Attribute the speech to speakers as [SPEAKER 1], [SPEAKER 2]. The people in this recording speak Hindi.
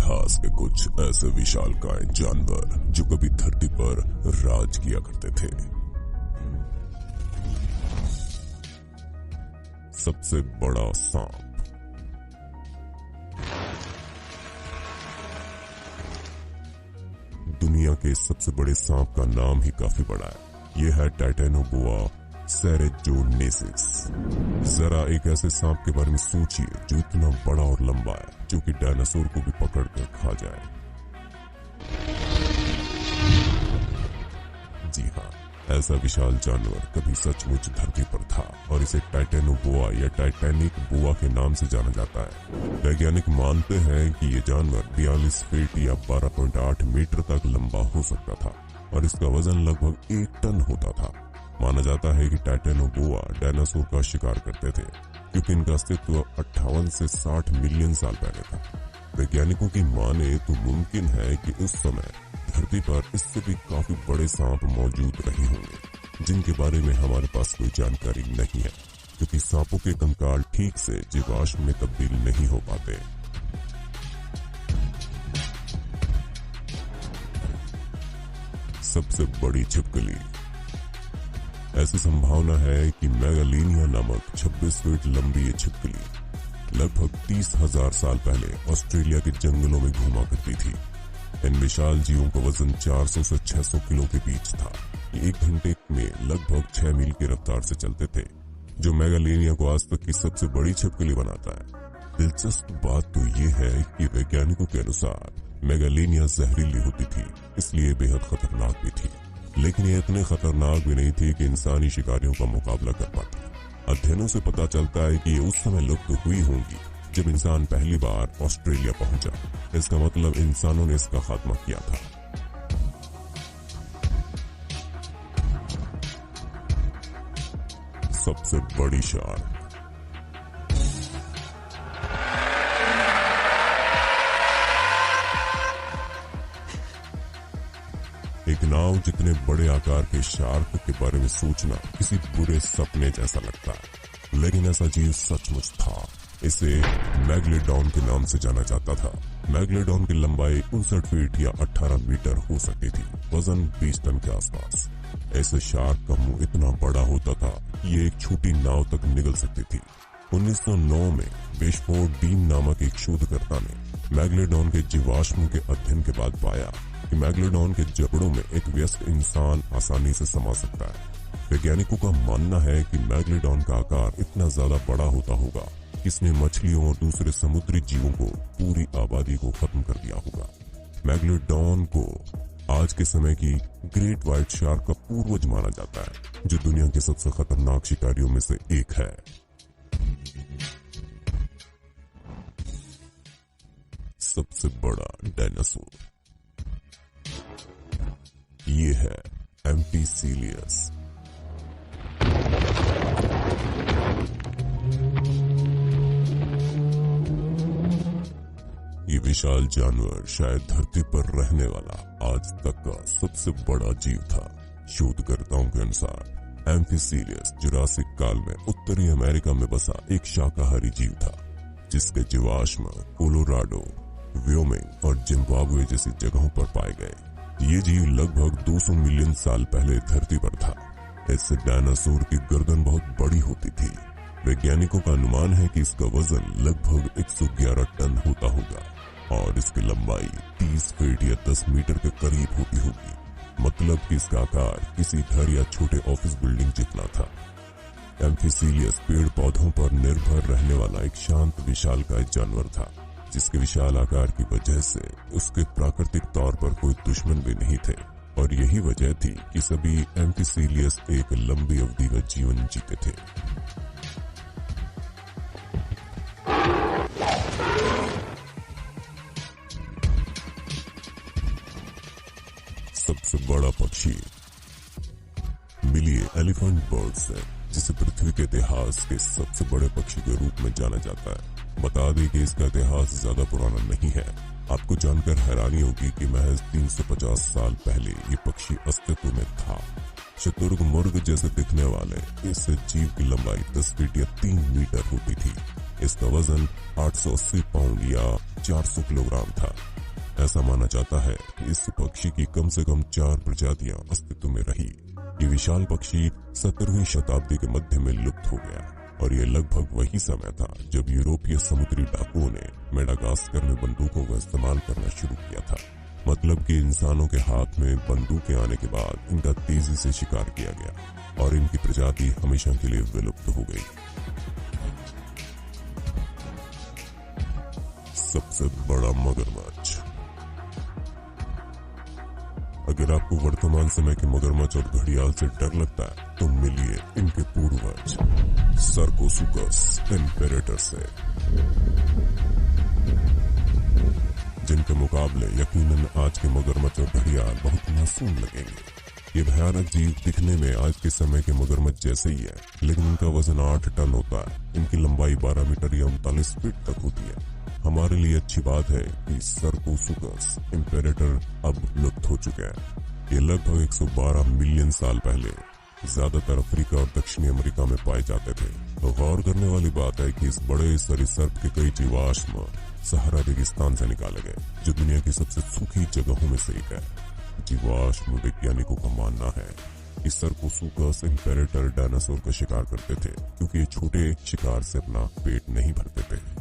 [SPEAKER 1] इतिहास के कुछ ऐसे विशालकाय जानवर जो कभी धरती पर राज किया करते थे। सबसे बड़ा सांप। दुनिया के सबसे बड़े सांप का नाम ही काफी बड़ा है। यह है टाइटेनोबोआ सेरेज़ोनेसिस। जरा एक ऐसे सांप के बारे में सोचिए जो इतना बड़ा और लंबा है जो कि डायनासोर को भी पकड़कर खा जाए। जी हाँ, ऐसा विशाल जानवर कभी सचमुच धरती पर था और इसे टाइटेनोबोआ या टाइटैनिक बोआ के नाम से जाना जाता है। वैज्ञानिक मानते हैं कि यह जानवर 42 फीट या 12.8 मीटर तक लंबा हो सकता था और इसका वजन लगभग 1 टन होता था। माना जाता है कि टाइटेनोबोआ डायनासोर का शिकार करते थे क्योंकि इनका अस्तित्व 58 से 60 मिलियन साल पहले था। वैज्ञानिकों की माने तो मुमकिन है कि उस समय धरती पर इससे भी काफी बड़े सांप मौजूद रहे होंगे जिनके बारे में हमारे पास कोई जानकारी नहीं है, क्योंकि सांपों के कंकाल ठीक से जीवाश्म में तब्दील नहीं हो पाते। सबसे बड़ी छिपकली। ऐसी संभावना है कि मेगालीनिया नामक 26 फीट लंबी ये छिपकली लगभग 30,000 साल पहले ऑस्ट्रेलिया के जंगलों में घूमा करती थी। इन विशाल जीवों का वजन 400 से 600 किलो के बीच था। ये 1 घंटे में लगभग 6 मील की रफ्तार से चलते थे, जो मेगालीनिया को आज तक की सबसे बड़ी छिपकली बनाता है। दिलचस्प बात तो ये है कि वैज्ञानिकों के अनुसार मेगालीनिया जहरीली होती थी, इसलिए बेहद खतरनाक भी थी। लेकिन ये इतने खतरनाक भी नहीं थी कि इंसानी शिकारियों का मुकाबला कर पाती। अध्ययनों से पता चलता है कि ये उस समय लुप्त हुई होंगी जब इंसान पहली बार ऑस्ट्रेलिया पहुंचा। इसका मतलब इंसानों ने इसका खात्मा किया था। सबसे बड़ी शार्क। एक नाव जितने बड़े आकार के शार्क के बारे में सोचना किसी बुरे सपने जैसा लगता है, लेकिन ऐसा जीव सचमुच था। इसे मैगलेडॉन के नाम से जाना जाता था। मैगलेडॉन की लंबाई 59 फीट या 18 मीटर हो सकती थी, वजन 20 टन के आसपास। ऐसे शार्क का मुंह इतना बड़ा होता था कि ये एक छोटी नाव तक निगल सकती थी। 1909 में बेशफोर्ड डीन नामक एक शोधकर्ता ने मैगलेडॉन के जीवाश्म के अध्ययन के बाद पाया कि मैगलेडॉन के जबड़ों में एक वयस्क इंसान आसानी से समा सकता है। वैज्ञानिकों का मानना है कि मैगलेडॉन का आकार इतना ज्यादा बड़ा होता होगा कि इसने मछलियों और दूसरे समुद्री जीवों को पूरी आबादी को खत्म कर दिया होगा। मैगलेडॉन को आज के समय की ग्रेट व्हाइट शार्क का पूर्वज माना जाता है, जो दुनिया के सबसे खतरनाक शिकारियों में से एक है। सबसे बड़ा डायनासोर ये है एम्फिसिलियस। ये विशाल जानवर शायद धरती पर रहने वाला आज तक का सबसे बड़ा जीव था। शोधकर्ताओं के अनुसार एम्फिसिलियस जुरासिक काल में उत्तरी अमेरिका में बसा एक शाकाहारी जीव था, जिसके जीवाश्म कोलोराडो, व्योमिंग और जिम्बाब्वे जैसी जगहों पर पाए गए। ये जीव लगभग 200 मिलियन साल पहले धरती पर था। इससे डायनासोर की गर्दन बहुत बड़ी होती थी। वैज्ञानिकों का अनुमान है कि इसका वजन लगभग 111 टन होता होगा और इसकी लंबाई 30 फीट या 10 मीटर के करीब होती होगी। मतलब कि इसका आकार किसी घर या छोटे ऑफिस बिल्डिंग जितना था। एम्फिसिलियस पेड़ पौधों पर निर्भर रहने वाला एक शांत विशालकाय जानवर था, जिसके विशाल आकार की वजह से उसके प्राकृतिक तौर पर कोई दुश्मन भी नहीं थे, और यही वजह थी कि सभी एम्फिसिलियस एक लंबी अवधि का जीवन जीते थे। सबसे बड़ा पक्षी। मिलिए एलिफेंट बर्ड से, जिसे पृथ्वी के इतिहास के सबसे बड़े पक्षी के रूप में जाना जाता है। बता दें कि इसका इतिहास ज्यादा पुराना नहीं है। आपको जानकर हैरानी होगी कि महज 350 साल पहले ये पक्षी अस्तित्व में था। शुतुरमुर्ग जैसे दिखने वाले इस जीव की लंबाई 10 फीट या 3 मीटर होती थी। इसका वजन 880 पाउंड या 400 किलोग्राम था। ऐसा माना जाता है कि इस पक्षी की कम से कम 4 प्रजातियां अस्तित्व में रही। ये विशाल पक्षी 17वीं शताब्दी के मध्य में लुप्त हो गया और ये लगभग वही समय था जब यूरोपीय समुद्री डाकुओं ने मेडागास्कर में बंदूकों का इस्तेमाल करना शुरू किया था। मतलब कि इंसानों के हाथ में बंदूकें आने के बाद इनका तेजी से शिकार किया गया और इनकी प्रजाति हमेशा के लिए विलुप्त हो गई। सबसे बड़ा मगरमच्छ। अगर आपको वर्तमान समय के मगरमच्छ और घड़ियाल से डर लगता है तो मिलिए इनके पूर्वज सर्कोसुकस इम्पेरेटर से, जिनके मुकाबले यकीनन आज के मगरमच्छ और घड़ियाल बहुत मासूम लगेंगे। ये भयानक जीव दिखने में आज के समय के मगरमच्छ जैसे ही है, लेकिन इनका वजन 8 टन होता है। इनकी लंबाई 12 मीटर या 39 फीट तक होती है। हमारे लिए अच्छी बात है कि सर्कोसुकस इम्पेरेटर अब लुप्त हो चुका है। ये लगभग 112 मिलियन साल पहले ज्यादातर अफ्रीका और दक्षिणी अमेरिका में पाए जाते थे। तो गौर करने वाली बात है कि इस बड़े सरीसृप के कई जीवाश्म सहारा रेगिस्तान से निकाले गए, जो दुनिया की सबसे सूखी जगहों में से एक है। जीवाश्म वैज्ञानिकों का मानना है कि सर्कोसुकस इम्पेरेटर डायनासोर का शिकार करते थे, क्योंकि ये छोटे शिकार से अपना पेट नहीं भरते थे।